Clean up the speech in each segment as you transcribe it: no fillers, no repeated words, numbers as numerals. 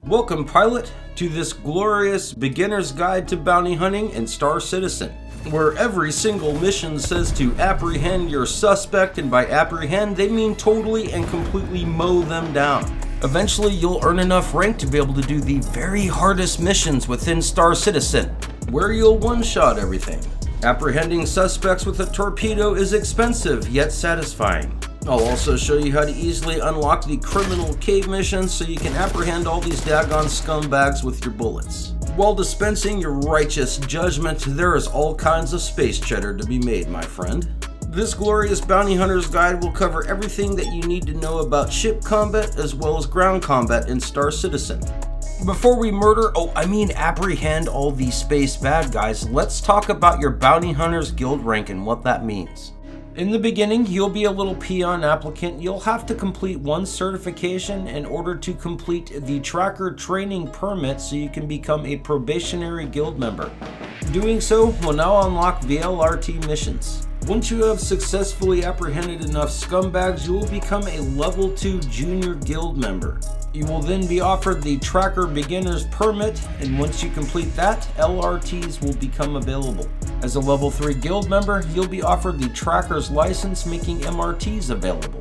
Welcome, pilot, to this glorious beginner's guide to bounty hunting in Star Citizen, where every single mission says to apprehend your suspect, and by apprehend they mean totally and completely mow them down. Eventually you'll earn enough rank to be able to do the very hardest missions within Star Citizen, where you'll one-shot everything. Apprehending suspects with a torpedo is expensive yet satisfying. I'll also show you how to easily unlock the criminal cave missions so you can apprehend all these daggone scumbags with your bullets. While dispensing your righteous judgment, there is all kinds of space cheddar to be made, my friend. This glorious bounty hunter's guide will cover everything that you need to know about ship combat as well as ground combat in Star Citizen. Before we apprehend all these space bad guys, let's talk about your bounty hunter's guild rank and what that means. In the beginning, you'll be a little peon applicant. You'll have to complete one certification in order to complete the tracker training permit so you can become a probationary guild member. Doing so will now unlock VLRT missions. Once you have successfully apprehended enough scumbags, you will become a level 2 junior guild member. You will then be offered the tracker beginner's permit, and once you complete that, LRTs will become available. As a level 3 guild member, you'll be offered the tracker's license, making MRTs available.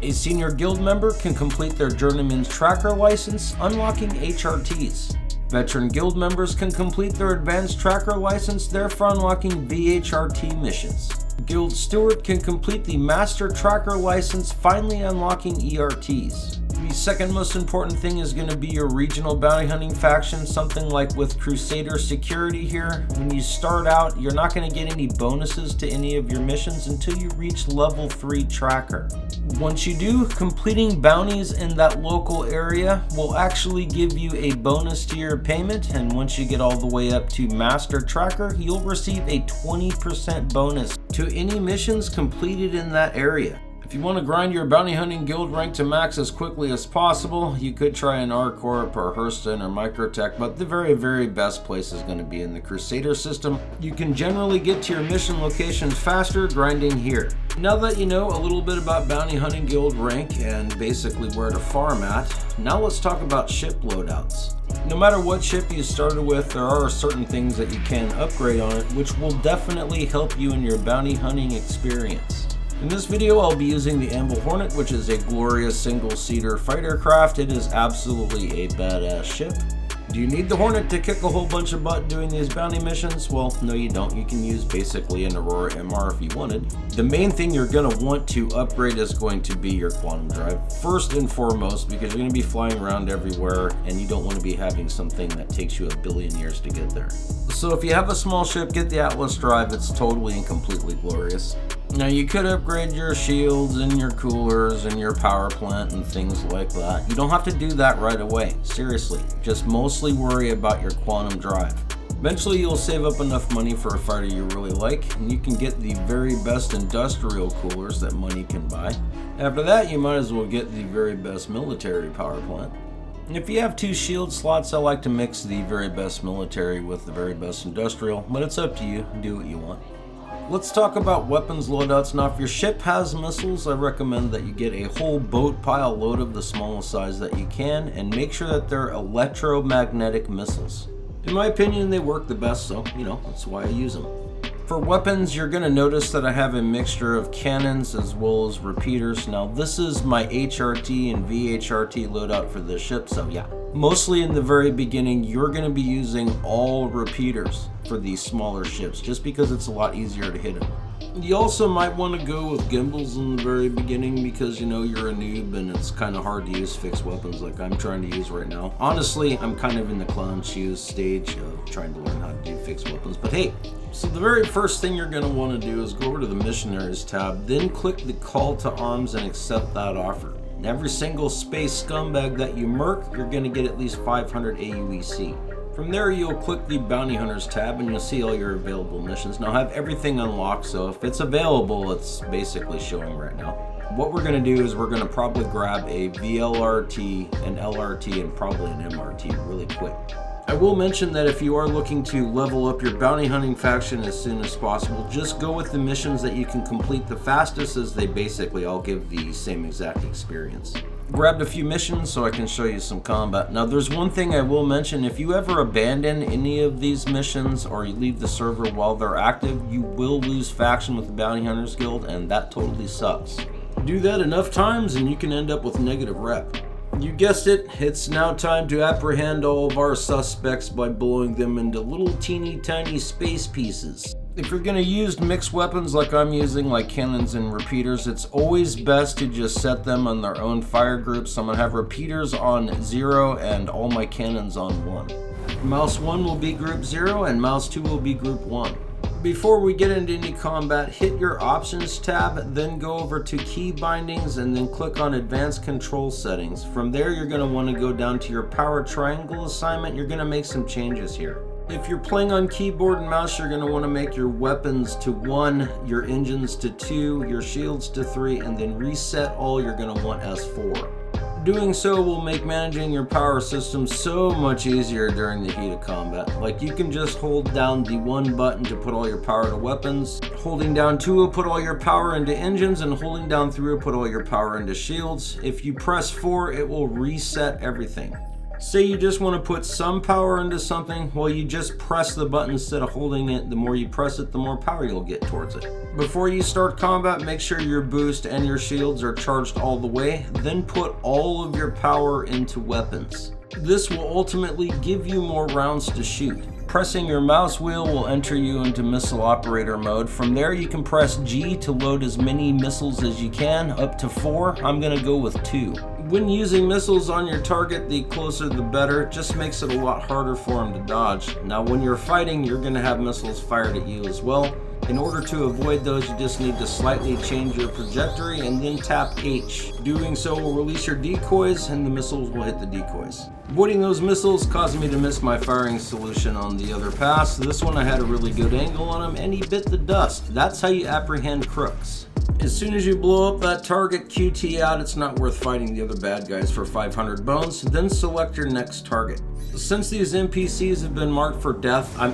A senior guild member can complete their journeyman's tracker license, unlocking HRTs. Veteran guild members can complete their advanced tracker license, therefore unlocking VHRT missions. Guild steward can complete the master tracker license, finally unlocking ERTs. The second most important thing is going to be your regional bounty hunting faction, something like with Crusader Security here. When you start out, you're not going to get any bonuses to any of your missions until you reach level 3 tracker. Once you do, completing bounties in that local area will actually give you a bonus to your payment, and once you get all the way up to master tracker, you'll receive a 20% bonus to any missions completed in that area. If you want to grind your bounty hunting guild rank to max as quickly as possible, you could try an R-Corp or Hurston or Microtech, but the very best place is going to be in the Crusader system. You can generally get to your mission locations faster grinding here. Now that you know a little bit about bounty hunting guild rank and basically where to farm at, now let's talk about ship loadouts. No matter what ship you started with, there are certain things that you can upgrade on it, which will definitely help you in your bounty hunting experience. In this video, I'll be using the Anvil Hornet, which is a glorious single-seater fighter craft. It is absolutely a badass ship. Do you need the Hornet to kick a whole bunch of butt doing these bounty missions? Well, no you don't. You can use basically an Aurora MR if you wanted. The main thing you're going to want to upgrade is going to be your quantum drive. First and foremost, because you're going to be flying around everywhere and you don't want to be having something that takes you a billion years to get there. So if you have a small ship, get the Atlas drive. It's totally and completely glorious. Now you could upgrade your shields and your coolers and your power plant and things like that. You don't have to do that right away. Seriously, just mostly worry about your quantum drive. Eventually you'll save up enough money for a fighter you really like, and you can get the very best industrial coolers that money can buy. After that, you might as well get the very best military power plant. And if you have 2 shield slots, I like to mix the very best military with the very best industrial, but it's up to you. Do what you want. Let's talk about weapons loadouts. Now, if your ship has missiles, I recommend that you get a whole boat pile load of the smallest size that you can, and make sure that they're electromagnetic missiles. In my opinion, they work the best, so, that's why I use them. For weapons, you're going to notice that I have a mixture of cannons as well as repeaters. Now, this is my HRT and VHRT loadout for this ship, so yeah. Mostly in the very beginning, you're going to be using all repeaters for these smaller ships, just because it's a lot easier to hit them. You also might want to go with gimbals in the very beginning because, you're a noob and it's kind of hard to use fixed weapons like I'm trying to use right now. Honestly, I'm kind of in the clown shoes stage of trying to learn how to do fixed weapons, but hey. So the very first thing you're going to want to do is go over to the missionaries tab, then click the call to arms and accept that offer. Every single space scumbag that you murk, you're going to get at least 500 AUEC. From there, you'll click the Bounty Hunters tab and you'll see all your available missions. Now, I have everything unlocked, so if it's available, it's basically showing right now. What we're going to do is we're going to probably grab a VLRT, an LRT, and probably an MRT really quick. I will mention that if you are looking to level up your bounty hunting faction as soon as possible, just go with the missions that you can complete the fastest, as they basically all give the same exact experience. Grabbed a few missions so I can show you some combat. Now there's one thing I will mention: if you ever abandon any of these missions or you leave the server while they're active, you will lose faction with the Bounty Hunters Guild, and that totally sucks. Do that enough times and you can end up with negative rep. You guessed it, it's now time to apprehend all of our suspects by blowing them into little teeny tiny space pieces. If you're going to use mixed weapons like I'm using, like cannons and repeaters, it's always best to just set them on their own fire groups. So I'm going to have repeaters on 0 and all my cannons on 1. Mouse 1 will be group 0 and mouse 2 will be group 1. Before we get into any combat, hit your options tab, then go over to key bindings and then click on advanced control settings. From there you're going to want to go down to your power triangle assignment. You're going to make some changes here. If you're playing on keyboard and mouse, you're going to want to make your weapons to 1, your engines to 2, your shields to 3, and then reset all you're going to want as 4. Doing so will make managing your power system so much easier during the heat of combat. Like, you can just hold down the 1 button to put all your power to weapons, holding down 2 will put all your power into engines, and holding down 3 will put all your power into shields. If you press 4, it will reset everything. Say you just want to put some power into something, well, you just press the button instead of holding it. The more you press it, the more power you'll get towards it. Before you start combat, make sure your boost and your shields are charged all the way, then put all of your power into weapons. This will ultimately give you more rounds to shoot. Pressing your mouse wheel will enter you into missile operator mode. From there you can press G to load as many missiles as you can, up to 4. I'm going to go with 2. When using missiles on your target, the closer the better. It just makes it a lot harder for them to dodge. Now when you're fighting, you're going to have missiles fired at you as well. In order to avoid those, you just need to slightly change your trajectory and then tap H. Doing so will release your decoys and the missiles will hit the decoys. Avoiding those missiles caused me to miss my firing solution on the other pass. This one I had a really good angle on him and he bit the dust. That's how you apprehend crooks. As soon as you blow up that target, QT out, it's not worth fighting the other bad guys for 500 bones, then select your next target. Since these NPCs have been marked for death, I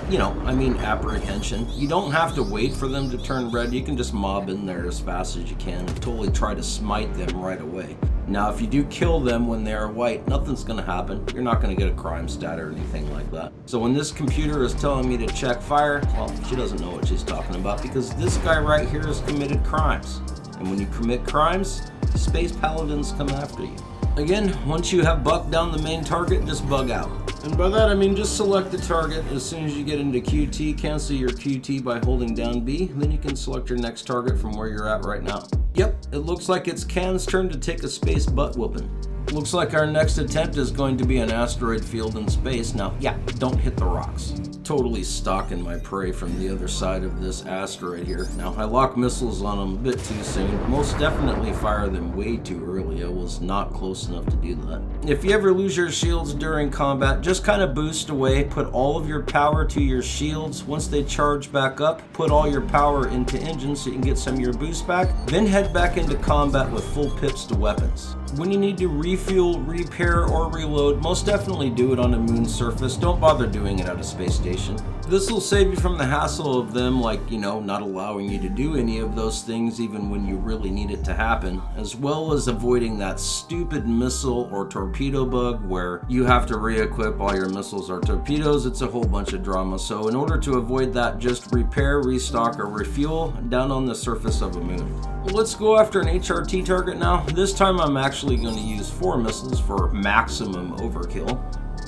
mean apprehension, you don't have to wait for them to turn red. You can just mob in there as fast as you can and totally try to smite them right away. Now, if you do kill them when they are white, nothing's going to happen. You're not going to get a crime stat or anything like that. So when this computer is telling me to check fire, well, she doesn't know what she's talking about, because this guy right here has committed crimes. And when you commit crimes, space paladins come after you. Again, once you have bucked down the main target, just bug out. And by that I mean just select the target. As soon as you get into QT, cancel your QT by holding down B, then you can select your next target from where you're at right now. Yep, it looks like it's Can's turn to take a space butt whooping. Looks like our next attempt is going to be an asteroid field in space. Now, yeah, don't hit the rocks. Totally stalking my prey from the other side of this asteroid here. Now, I lock missiles on them a bit too soon. Most definitely fire them way too early. I was not close enough to do that. If you ever lose your shields during combat, just kind of boost away. Put all of your power to your shields. Once they charge back up, put all your power into engines so you can get some of your boost back. Then head back into combat with full pips to weapons. When you need to refuel, repair, or reload, most definitely do it on a moon surface. Don't bother doing it at a space station. This will save you from the hassle of them, not allowing you to do any of those things even when you really need it to happen, as well as avoiding that stupid missile or torpedo bug where you have to re-equip all your missiles or torpedoes. It's a whole bunch of drama. So in order to avoid that, just repair, restock, or refuel down on the surface of a moon. Let's go after an HRT target now. This time I'm actually going to use 4 missiles for maximum overkill.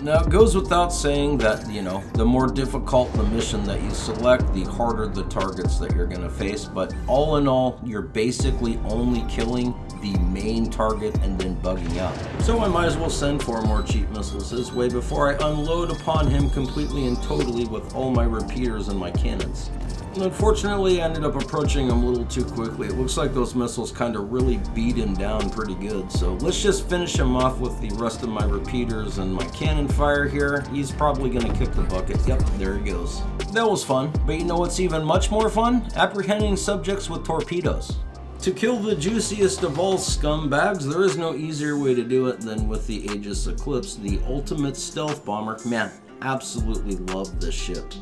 Now, it goes without saying that, the more difficult the mission that you select, the harder the targets that you're going to face. But all in all, you're basically only killing the main target and then bugging out. So I might as well send 4 more cheap missiles his way before I unload upon him completely and totally with all my repeaters and my cannons. Unfortunately, I ended up approaching him a little too quickly. It looks like those missiles kind of really beat him down pretty good. So let's just finish him off with the rest of my repeaters and my cannon fire here. He's probably going to kick the bucket. Yep, there he goes. That was fun. But you know what's even much more fun? Apprehending subjects with torpedoes. To kill the juiciest of all scumbags, there is no easier way to do it than with the Aegis Eclipse, the ultimate stealth bomber. Man, absolutely love this ship.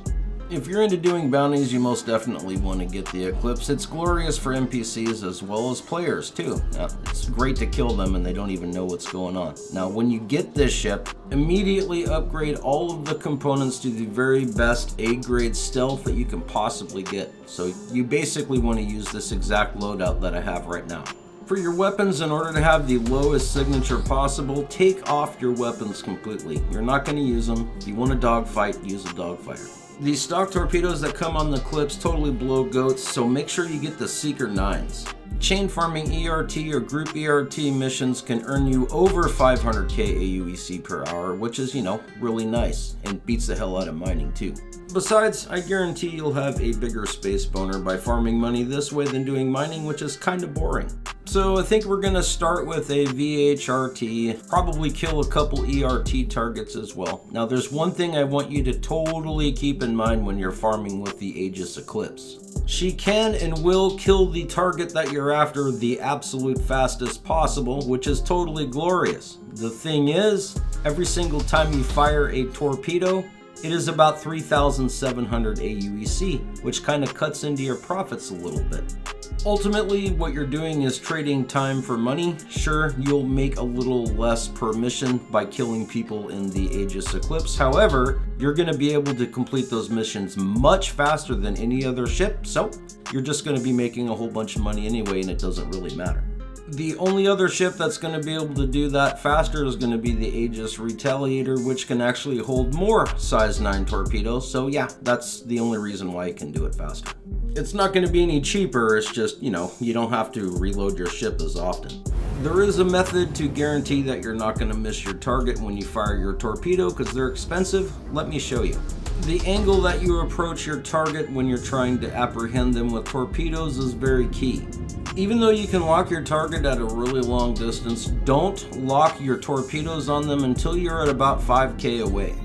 If you're into doing bounties, you most definitely want to get the Eclipse. It's glorious for NPCs as well as players too. Now, it's great to kill them and they don't even know what's going on. Now, when you get this ship, immediately upgrade all of the components to the very best A-grade stealth that you can possibly get. So you basically want to use this exact loadout that I have right now. For your weapons, in order to have the lowest signature possible, take off your weapons completely. You're not going to use them. If you want a dogfight, use a dogfighter. The stock torpedoes that come on the clips totally blow goats, so make sure you get the Seeker 9s. Chain farming ERT or group ERT missions can earn you over 500k AUEC per hour, which is, really nice, and beats the hell out of mining too. Besides, I guarantee you'll have a bigger space boner by farming money this way than doing mining, which is kinda boring. So I think we're gonna start with a VHRT, probably kill a couple ERT targets as well. Now there's one thing I want you to totally keep in mind when you're farming with the Aegis Eclipse. She can and will kill the target that you're after the absolute fastest possible, which is totally glorious. The thing is, every single time you fire a torpedo, it is about 3,700 AUEC, which kind of cuts into your profits a little bit. Ultimately, what you're doing is trading time for money. Sure, you'll make a little less per mission by killing people in the Aegis Eclipse. However, you're going to be able to complete those missions much faster than any other ship, so you're just going to be making a whole bunch of money anyway, and it doesn't really matter. The only other ship that's going to be able to do that faster is going to be the Aegis Retaliator, which can actually hold more size 9 torpedoes. So yeah, that's the only reason why it can do it faster. It's not going to be any cheaper, it's just, you don't have to reload your ship as often. There is a method to guarantee that you're not going to miss your target when you fire your torpedo because they're expensive. Let me show you. The angle that you approach your target when you're trying to apprehend them with torpedoes is very key. Even though you can lock your target at a really long distance, don't lock your torpedoes on them until you're at about 5k away.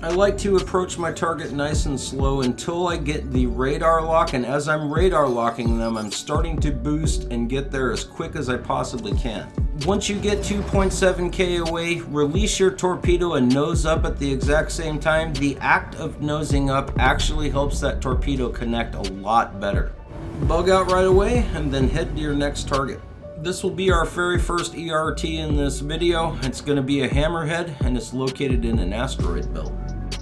I like to approach my target nice and slow until I get the radar lock, and as I'm radar locking them, I'm starting to boost and get there as quick as I possibly can. Once you get 2.7k away, release your torpedo and nose up at the exact same time. The act of nosing up actually helps that torpedo connect a lot better. Bug out right away and then head to your next target. This will be our very first ERT in this video. It's going to be a hammerhead and it's located in an asteroid belt.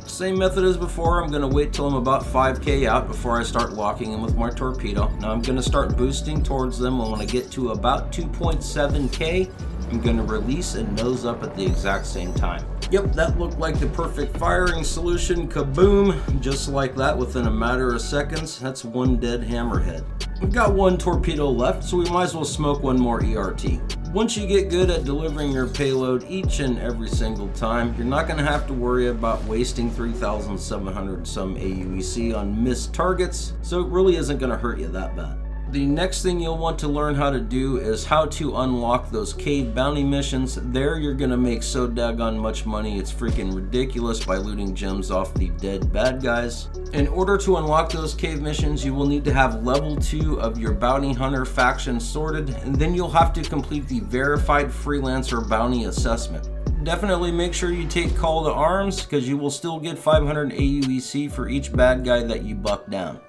Same method as before. I'm going to wait till I'm about 5k out before I start locking them with my torpedo. Now I'm going to start boosting towards them, and when I get to about 2.7k, I'm going to release and nose up at the exact same time. Yep, that looked like the perfect firing solution. Kaboom! Just like that, within a matter of seconds, that's one dead hammerhead. We've got one torpedo left, so we might as well smoke one more ERT. Once you get good at delivering your payload each and every single time, you're not going to have to worry about wasting 3,700 some AUEC on missed targets, so it really isn't going to hurt you that bad. The next thing you'll want to learn how to do is how to unlock those cave bounty missions. There you're going to make so daggone much money, it's freaking ridiculous, by looting gems off the dead bad guys. In order to unlock those cave missions, you will need to have level 2 of your bounty hunter faction sorted, and then you'll have to complete the verified freelancer bounty assessment. Definitely make sure you take call to arms, because you will still get 500 AUEC for each bad guy that you buck down.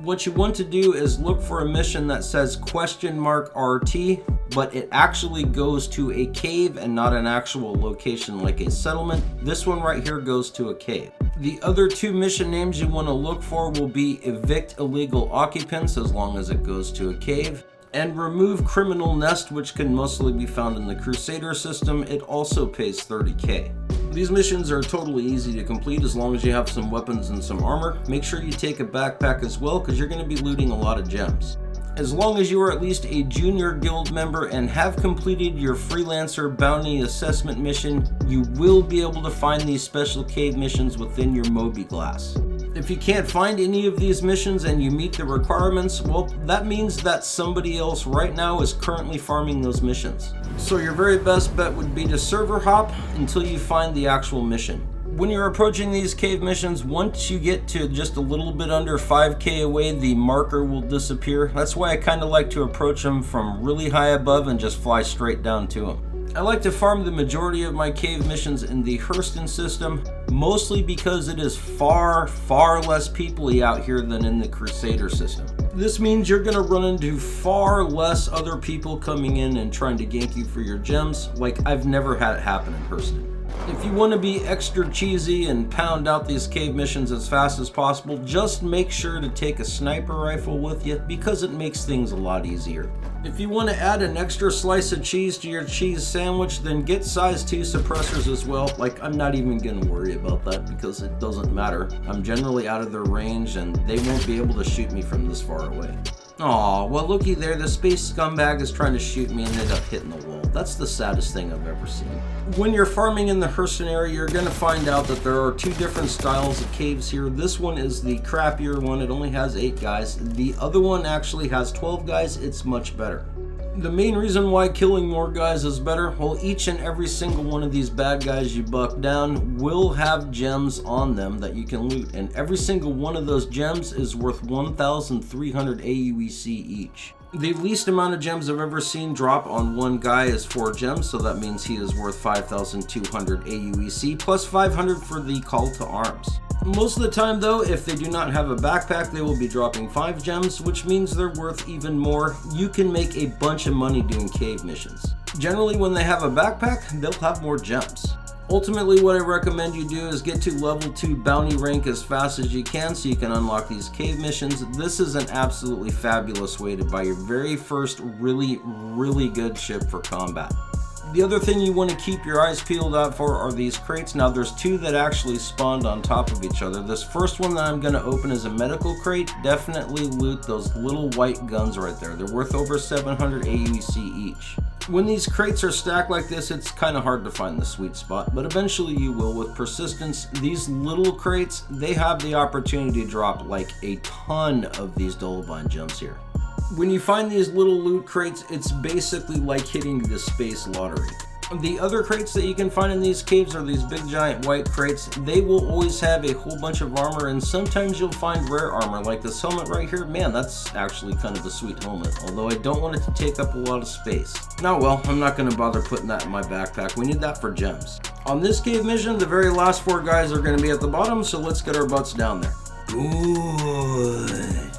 What you want to do is look for a mission that says $RT, but it actually goes to a cave and not an actual location like a settlement. This one right here goes to a cave. The other two mission names you want to look for will be evict illegal occupants, as long as it goes to a cave, and remove criminal nest, which can mostly be found in the Crusader system. It also pays 30k. These missions are totally easy to complete as long as you have some weapons and some armor. Make sure you take a backpack as well, because you're going to be looting a lot of gems. As long as you are at least a junior guild member and have completed your freelancer bounty assessment mission, you will be able to find these special cave missions within your Moby Glass. If you can't find any of these missions and you meet the requirements, well, that means that somebody else right now is currently farming those missions. So your very best bet would be to server hop until you find the actual mission. When you're approaching these cave missions, once you get to just a little bit under 5k away, the marker will disappear. That's why I kind of like to approach them from really high above and just fly straight down to them. I like to farm the majority of my cave missions in the Hurston system, mostly because it is far less people-y out here than in the Crusader system. This means you're going to run into far less other people coming in and trying to gank you for your gems, like I've never had it happen in Hurston. If you want to be extra cheesy and pound out these cave missions as fast as possible, just make sure to take a sniper rifle with you because it makes things a lot easier. If you want to add an extra slice of cheese to your cheese sandwich, then get size 2 suppressors as well. Like, I'm not even going to worry about that because it doesn't matter. I'm generally out of their range and they won't be able to shoot me from this far away. Aw, well looky there, the space scumbag is trying to shoot me and ended up hitting the wall. That's the saddest thing I've ever seen. When you're farming in the Hurston area, you're going to find out that there are 2 different styles of caves here. This one is the crappier one, it only has 8 guys. The other one actually has 12 guys, it's much better. The main reason why killing more guys is better, well, each and every single one of these bad guys you buck down will have gems on them that you can loot, and every single one of those gems is worth 1,300 AUEC each. The least amount of gems I've ever seen drop on one guy is 4 gems, so that means he is worth 5,200 AUEC plus 500 for the call to arms. Most of the time though, if they do not have a backpack, they will be dropping 5 gems, which means they're worth even more. You can make a bunch of money doing cave missions. Generally, when they have a backpack, they'll have more gems. Ultimately, what I recommend you do is get to level 2 bounty rank as fast as you can so you can unlock these cave missions. This is an absolutely fabulous way to buy your very first really good ship for combat. The other thing you want to keep your eyes peeled out for are these crates. Now there's 2 that actually spawned on top of each other. This first one that I'm going to open is a medical crate. Definitely loot those little white guns right there. They're worth over 700 AUC each. When these crates are stacked like this, it's kind of hard to find the sweet spot, but eventually you will with persistence. These little crates, they have the opportunity to drop like a ton of these Dolobine gems here. When you find these little loot crates, it's basically like hitting the space lottery. The other crates that you can find in these caves are these big giant white crates. They will always have a whole bunch of armor, and sometimes you'll find rare armor like this helmet right here. Man, that's actually kind of a sweet helmet, although I don't want it to take up a lot of space. Now well, I'm not going to bother putting that in my backpack. We need that for gems. On this cave mission, the very last 4 guys are going to be at the bottom, so let's get our butts down there. Good.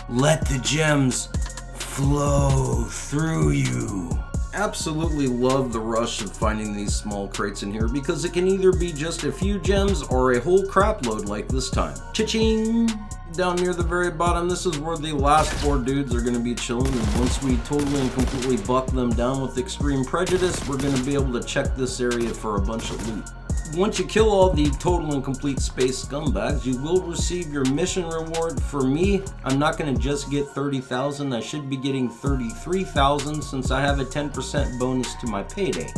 Let the gems flow through you. Absolutely love the rush of finding these small crates in here because it can either be just a few gems or a whole crap load like this time. Cha-ching! Down near the very bottom, this is where the last 4 dudes are going to be chilling, and once we totally and completely buck them down with extreme prejudice, we're going to be able to check this area for a bunch of loot. Once you kill all the total and complete space scumbags, you will receive your mission reward. For me, I'm not going to just get 30,000, I should be getting 33,000 since I have a 10% bonus to my payday.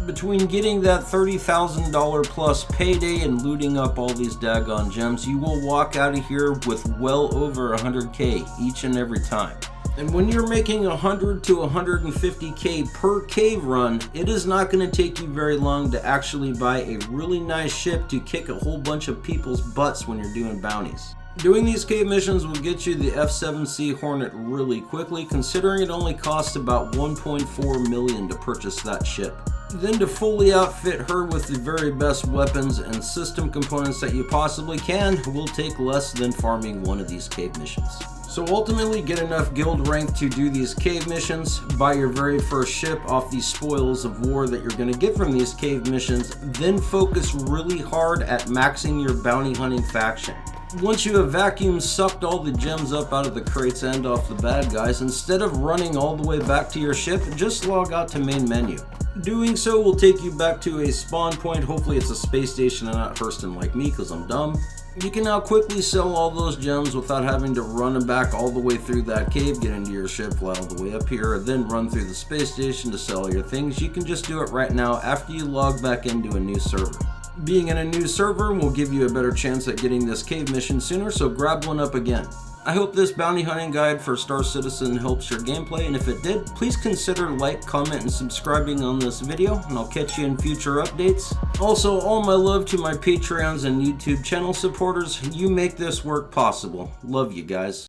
Between getting that $30,000 plus payday and looting up all these daggone gems, you will walk out of here with well over 100k each and every time. And when you're making 100 to 150k per cave run, it is not going to take you very long to actually buy a really nice ship to kick a whole bunch of people's butts when you're doing bounties. Doing these cave missions will get you the F7C Hornet really quickly, considering it only costs about 1.4 million to purchase that ship. Then to fully outfit her with the very best weapons and system components that you possibly can will take less than farming one of these cave missions. So ultimately, get enough guild rank to do these cave missions, buy your very first ship off the spoils of war that you're going to get from these cave missions, then focus really hard at maxing your bounty hunting faction. Once you have vacuum sucked all the gems up out of the crates and off the bad guys, instead of running all the way back to your ship, just log out to main menu. Doing so will take you back to a spawn point. Hopefully it's a space station and not Hurston like me because I'm dumb. You can now quickly sell all those gems without having to run back all the way through that cave, get into your ship, fly all the way up here, then run through the space station to sell your things. You can just do it right now after you log back into a new server. Being in a new server will give you a better chance at getting this cave mission sooner, so grab one up again. I hope this bounty hunting guide for Star Citizen helps your gameplay, and if it did, please consider like, comment, and subscribing on this video, and I'll catch you in future updates. Also, all my love to my Patreons and YouTube channel supporters. You make this work possible. Love you guys.